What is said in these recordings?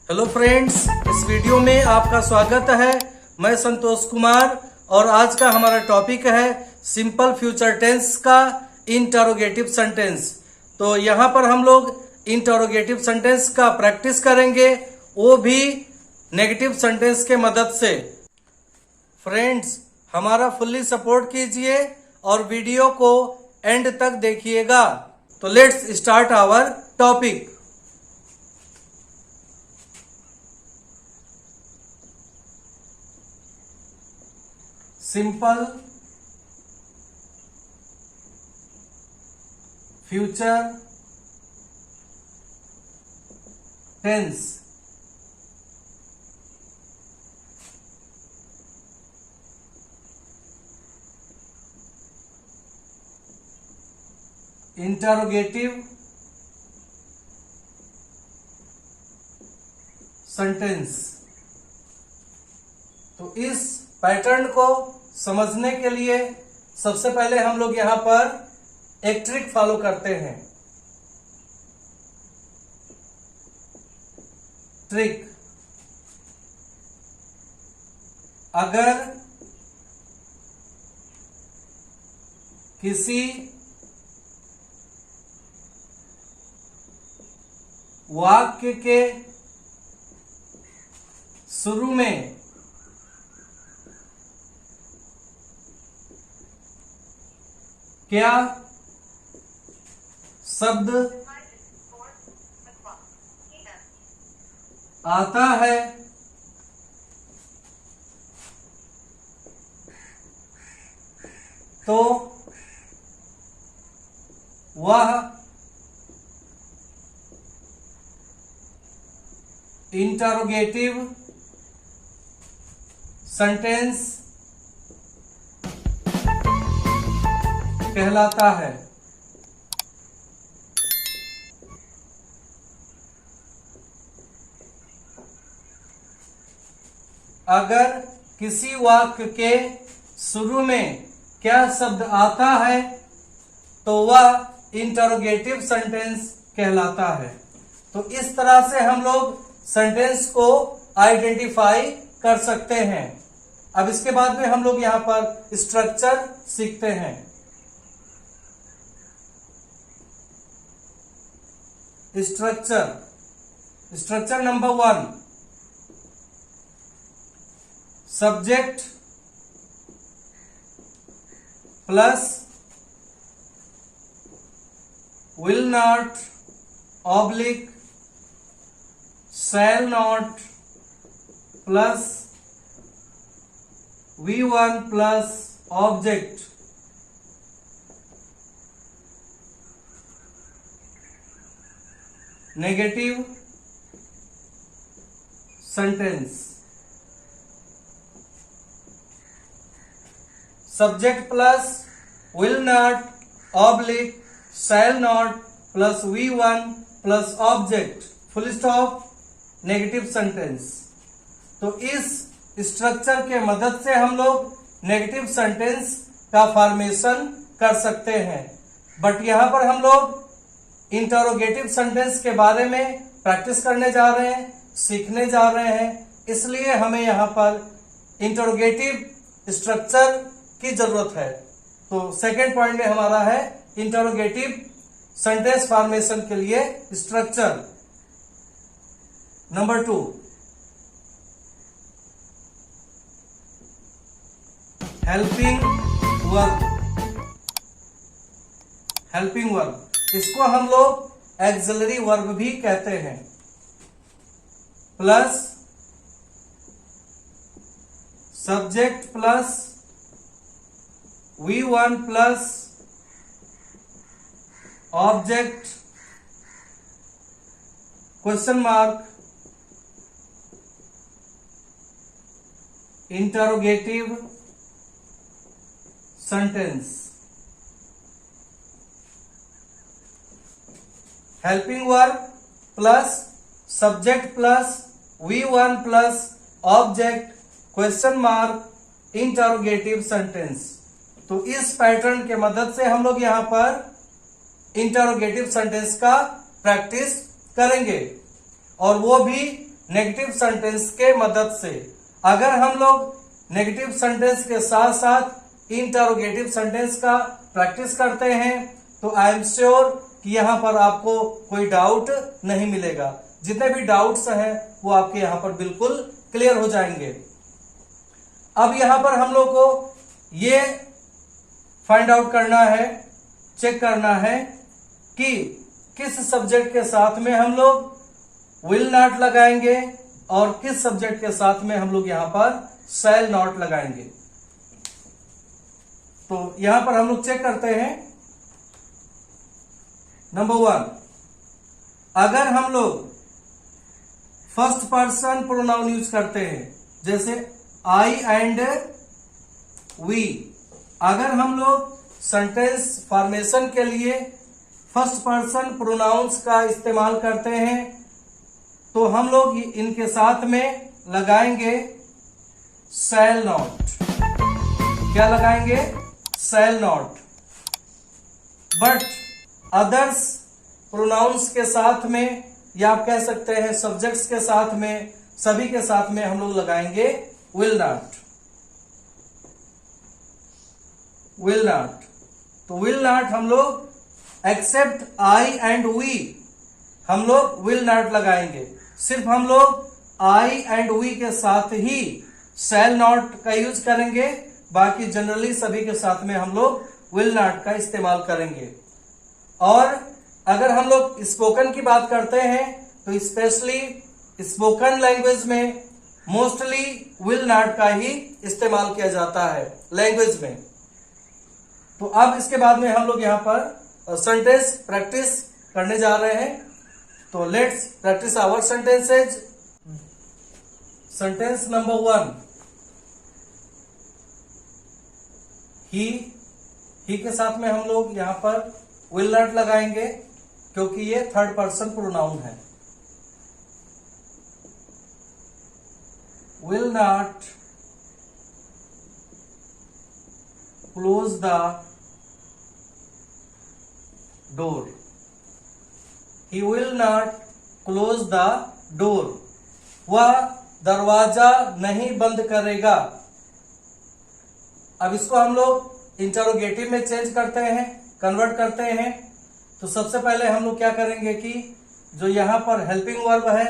Hello friends, इस video में आपका स्वागत है। मैं संतोष कुमार और आज का हमारा टॉपिक है सिंपल फ्यूचर टेंस का इंटरोगेटिव सेंटेंस। तो यहाँ पर हम लोग इंटरोगेटिव सेंटेंस का प्रैक्टिस करेंगे, वो भी नेगेटिव सेंटेंस के मदद से। फ्रेंड्स, हमारा फुल्ली सपोर्ट कीजिए और वीडियो को एंड तक देखिएगा। तो let's start our topic. Simple future tense. Interrogative sentence. तो इस पैटर्न को समझने के लिए सबसे पहले हम लोग यहां पर एक ट्रिक फॉलो करते हैं। ट्रिक: अगर किसी वाक्य के शुरू में क्या शब्द आता है तो वह इंटरोगेटिव सेंटेंस कहलाता है। अगर किसी वाक्य के शुरू में क्या शब्द आता है तो वह इंटरोगेटिव सेंटेंस कहलाता है। तो इस तरह से हम लोग सेंटेंस को आइडेंटिफाई कर सकते हैं। अब इसके बाद में हम लोग यहां पर स्ट्रक्चर सीखते हैं। Structure number 1, subject plus will not oblique shall not plus V1 plus object. Negative sentence. Subject plus will not oblique shall not plus V1 plus object, full stop, negative sentence. तो इस structure के मदद से हम लोग negative sentence का formation कर सकते हैं। बट यहां पर हम लोग इंटरोगेटिव सेंटेंस के बारे में प्रैक्टिस करने जा रहे हैं, सीखने जा रहे हैं, इसलिए हमें यहां पर इंटरोगेटिव स्ट्रक्चर की जरूरत है। तो सेकेंड पॉइंट में हमारा है इंटरोगेटिव सेंटेंस फॉर्मेशन के लिए structure. Number 2, helping verb. Helping verb, इसको हम लोग एक्सिलरी वर्ब भी कहते हैं। Plus subject plus V1 plus object, question mark, interrogative sentence. Helping verb plus subject plus V1 plus object, question mark, interrogative sentence. तो इस पैटर्न के मदद से हम लोग यहां पर इंटरोगेटिव सेंटेंस का प्रैक्टिस करेंगे और वो भी नेगेटिव सेंटेंस के मदद से। अगर हम लोग नेगेटिव सेंटेंस के साथ साथ इंटरोगेटिव सेंटेंस का प्रैक्टिस करते हैं तो आई एम श्योर कि यहां पर आपको कोई डाउट नहीं मिलेगा। जितने भी डाउट्स हैं वो आपके यहां पर बिल्कुल क्लियर हो जाएंगे। अब यहां पर हम लोग को ये फाइंड आउट करना है, चेक करना है कि किस सब्जेक्ट के साथ में हम लोग विल नॉट लगाएंगे और किस सब्जेक्ट के साथ में हम लोग यहां पर शैल नॉट लगाएंगे। तो यहां पर हम लोग चेक करते हैं। नंबर 1, अगर हम लोग फर्स्ट पर्सन प्रोनाउन यूज करते हैं जैसे आई एंड वी, अगर हम लोग सेंटेंस फॉर्मेशन के लिए फर्स्ट पर्सन प्रोनाउंस का इस्तेमाल करते हैं तो हम लोग इनके साथ में लगाएंगे शैल नॉट। क्या लगाएंगे? Shall not. But others pronouns के साथ में या आप कह सकते हैं सब्जेक्ट्स के साथ में, सभी के साथ में हम लोग लगाएंगे विल नॉट। Will not. तो विल नॉट हम लोग एक्सेप्ट आई एंड वी हम लोग विल नॉट लगाएंगे। सिर्फ हम लोग आई एंड वी के साथ ही शैल नॉट का यूज करेंगे, बाकी जनरली सभी के साथ में हम लोग विल नॉट का इस्तेमाल करेंगे। और अगर हम लोग स्पोकन की बात करते हैं तो स्पेशली स्पोकन लैंग्वेज में मोस्टली विल नॉट का ही इस्तेमाल किया जाता है लैंग्वेज में। तो अब इसके बाद में हम लोग यहां पर सेंटेंस प्रैक्टिस करने जा रहे हैं। तो let's practice our sentences. Sentence number 1, he के साथ में हम लोग यहां पर विल नॉट लगाएंगे क्योंकि ये थर्ड पर्सन प्रोनाउन है। Will not close the door. He will not close the door. वह दरवाजा नहीं बंद करेगा। अब इसको हम लोग इंटरोगेटिव में चेंज करते हैं, कन्वर्ट करते हैं। तो सबसे पहले हम लोग क्या करेंगे कि जो यहां पर हेल्पिंग वर्ब है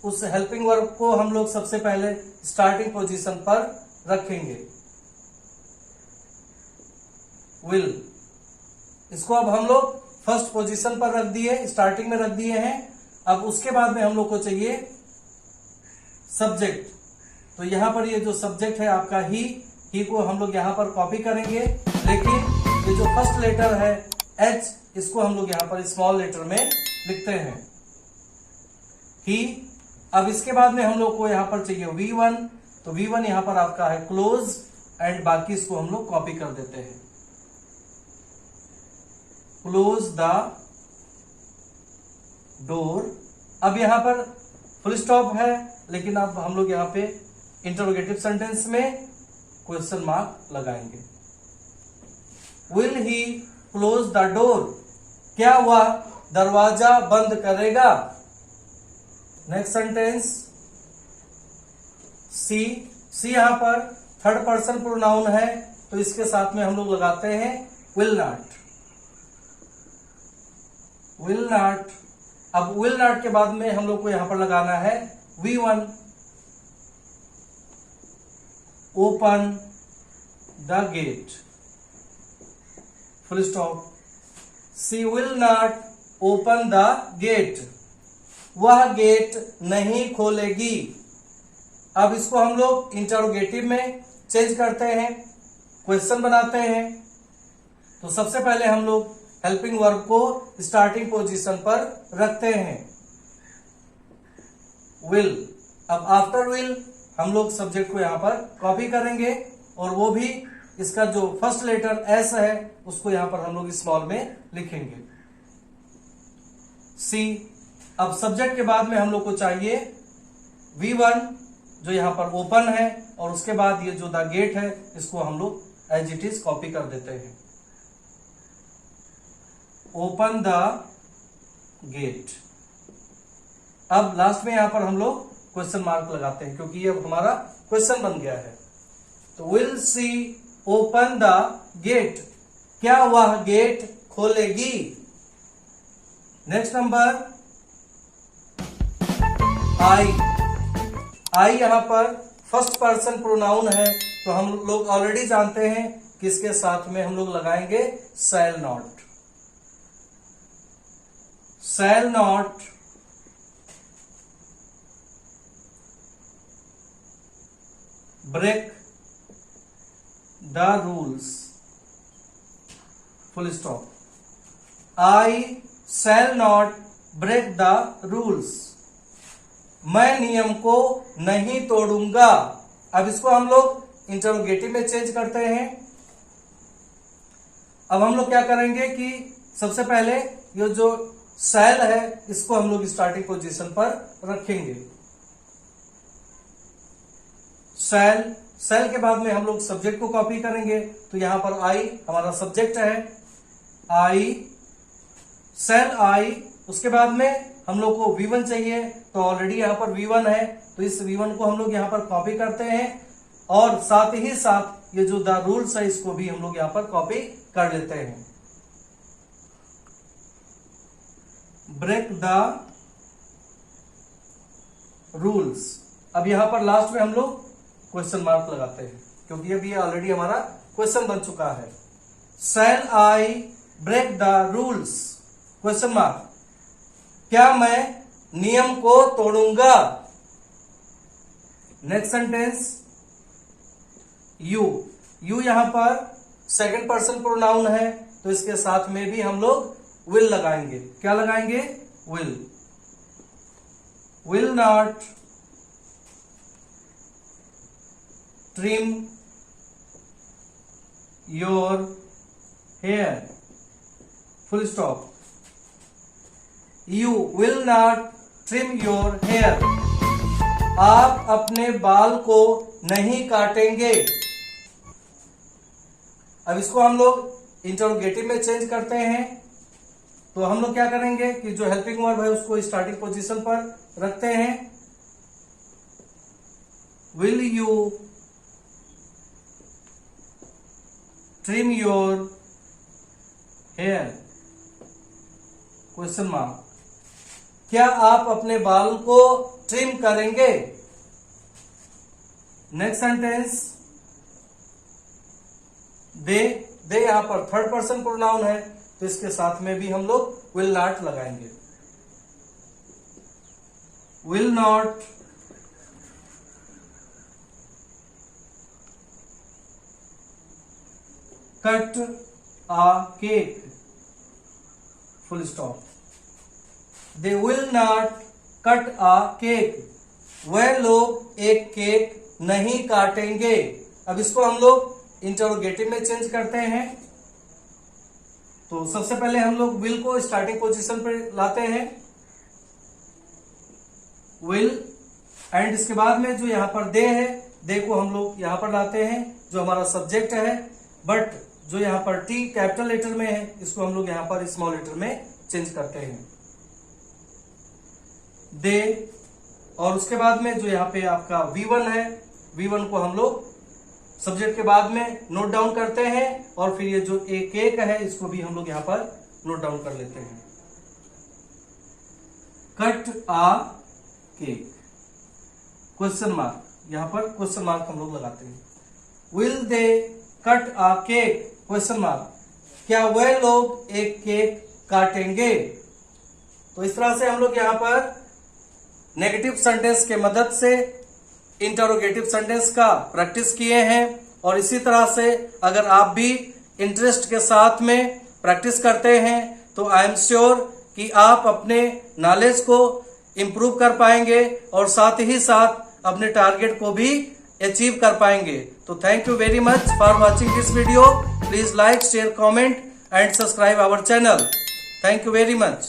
उस हेल्पिंग वर्ब को हम लोग सबसे पहले स्टार्टिंग पोजीशन पर रखेंगे, विल। इसको अब हम लोग फर्स्ट पोजीशन पर रख दिए, स्टार्टिंग में रख दिए हैं। अब उसके बाद में हम लोग को चाहिए सब्जेक्ट। तो यहां पर ये जो सब्जेक्ट है आपका ही को हम लोग यहां पर कॉपी करेंगे, लेकिन ये जो फर्स्ट लेटर है एच, इसको हम लोग यहां पर स्मॉल लेटर में लिखते हैं, ही। अब इसके बाद में हम लोग को यहां पर चाहिए V1। तो V1 यहां पर आपका है क्लोज, एंड बाकी इसको हम लोग कॉपी कर देते हैं, क्लोज द डोर। अब यहां पर फुल स्टॉप है, लेकिन अब हम लोग यहां पे इंटरोगेटिव सेंटेंस में क्वेश्चन मार्क लगाएंगे। Will he close the door? क्या वह दरवाजा बंद करेगा? नेक्स्ट सेंटेंस सी यहां पर थर्ड पर्सन प्रोनाउन है, तो इसके साथ में हम लोग लगाते हैं विल नॉट। Will not. अब विल नॉट के बाद में हम लोग को यहां पर लगाना है V1, open the gate, full stop. She will not open the gate. वह गेट नहीं खोलेगी। अब इसको हम लोग इंटरोगेटिव में चेंज करते हैं, क्वेश्चन बनाते हैं। तो सबसे पहले हम लोग हेल्पिंग वर्ब को स्टार्टिंग पोजीशन पर रखते हैं, विल। अब आफ्टर विल हम लोग सब्जेक्ट को यहां पर कॉपी करेंगे, और वो भी इसका जो फर्स्ट लेटर एस है उसको यहां पर हम लोग स्मॉल में लिखेंगे, सी। अब सब्जेक्ट के बाद में हम लोग को चाहिए V1 जो यहां पर ओपन है, और उसके बाद ये जो द गेट है इसको हम लोग एज इट इज कॉपी कर देते हैं, ओपन द गेट। अब लास्ट में यहां पर हम लोग क्वेश्चन मार्क लगाते हैं, क्योंकि ये हमारा क्वेश्चन बन गया है। तो will she open the gate, क्या वह गेट खोलेगी। नेक्स्ट नंबर आई यहां पर फर्स्ट पर्सन प्रोनाउन है, तो हम लोग ऑलरेडी जानते हैं किसके साथ में हम लोग लगाएंगे, shall not. Shall not break the rules, full stop. I shall not break the rules, मैं नियम को नहीं तोड़ूंगा। अब इसको हम लोग इंटरोगेटिव में चेंज करते हैं। अब हम लोग क्या करेंगे कि सबसे पहले ये जो शैल है इसको हम लोग स्टार्टिंग पोजीशन पर रखेंगे। शैल के बाद में हम लोग सब्जेक्ट को कॉपी करेंगे, तो यहां पर आई हमारा सब्जेक्ट है, आई शैल आई। उसके बाद में हम लोग को V1 चाहिए, तो ऑलरेडी यहां पर V1 है, तो इस V1 को हम लोग यहां पर कॉपी करते हैं और साथ ही साथ ये जो द रूल्स है इसको भी हम लोग यहां पर कॉपी कर लेते हैं। Break the rules. अब यहां पर लास्ट में हम लोग क्वेश्चन मार्क लगाते हैं, क्योंकि अब ये ऑलरेडी हमारा क्वेश्चन बन चुका है। Shall I break the rules, question mark, क्या मैं नियम को तोड़ूंगा। नेक्स्ट सेंटेंस यू यहां पर सेकंड पर्सन प्रोनाउन है, तो इसके साथ में भी हम लोग विल लगाएंगे। क्या लगाएंगे, will not trim your hair, full stop. You will not trim your hair, आप अपने बाल को नहीं काटेंगे। अब इसको हम लोग इंटरोगेटिव में चेंज करते हैं, तो हम लोग क्या करेंगे कि जो हेल्पिंग वर्ब है उसको स्टार्टिंग पोजीशन पर रखते हैं। Will you trim your hair, question mark, क्या आप अपने बाल को ट्रिम करेंगे। नेक्स्ट सेंटेंस दे यहां पर थर्ड पर्सन प्रोनाउन है, तो इसके साथ में भी हम लोग विल नॉट लगाएंगे। Will not cut a cake, full stop. They will not cut a cake, वह लोग एक केक नहीं काटेंगे। अब इसको हम लोग इंटरोगेटिव में चेंज करते हैं, तो सबसे पहले हम लोग विल को स्टार्टिंग पोजीशन पर लाते हैं, विल, एंड इसके बाद में जो यहां पर दे है, दे को हम लोग यहां पर लाते हैं जो हमारा सब्जेक्ट है, बट जो यहां पर टी कैपिटल लेटर में है इसको हम लोग यहां पर स्मॉल लेटर में चेंज करते हैं, दे। और उसके बाद में जो यहाँ पे आपका V1 है, V1 को हम लोग सब्जेक्ट के बाद में नोट डाउन करते हैं, और फिर ये जो एक केक है इसको भी हम लोग यहाँ पर नोट डाउन कर लेते हैं। Cut a cake, question mark, यहाँ पर क्वेश्चन मार्क हम लोग लगाते हैं। Will they cut a cake, question mark, क्या वह लोग एक केक काटेंगे। तो इस तरह से हम लोग यहाँ पर नेगेटिव सेंटेंस के मदद से इंटरोगेटिव सेंटेंस का प्रैक्टिस किए हैं, और इसी तरह से अगर आप भी इंटरेस्ट के साथ में प्रैक्टिस करते हैं तो आई एम श्योर कि आप अपने नॉलेज को इंप्रूव कर पाएंगे और साथ ही साथ अपने टारगेट को भी अचीव कर पाएंगे। तो thank you very much for watching this video. Please like, share, comment and subscribe our channel. Thank you very much.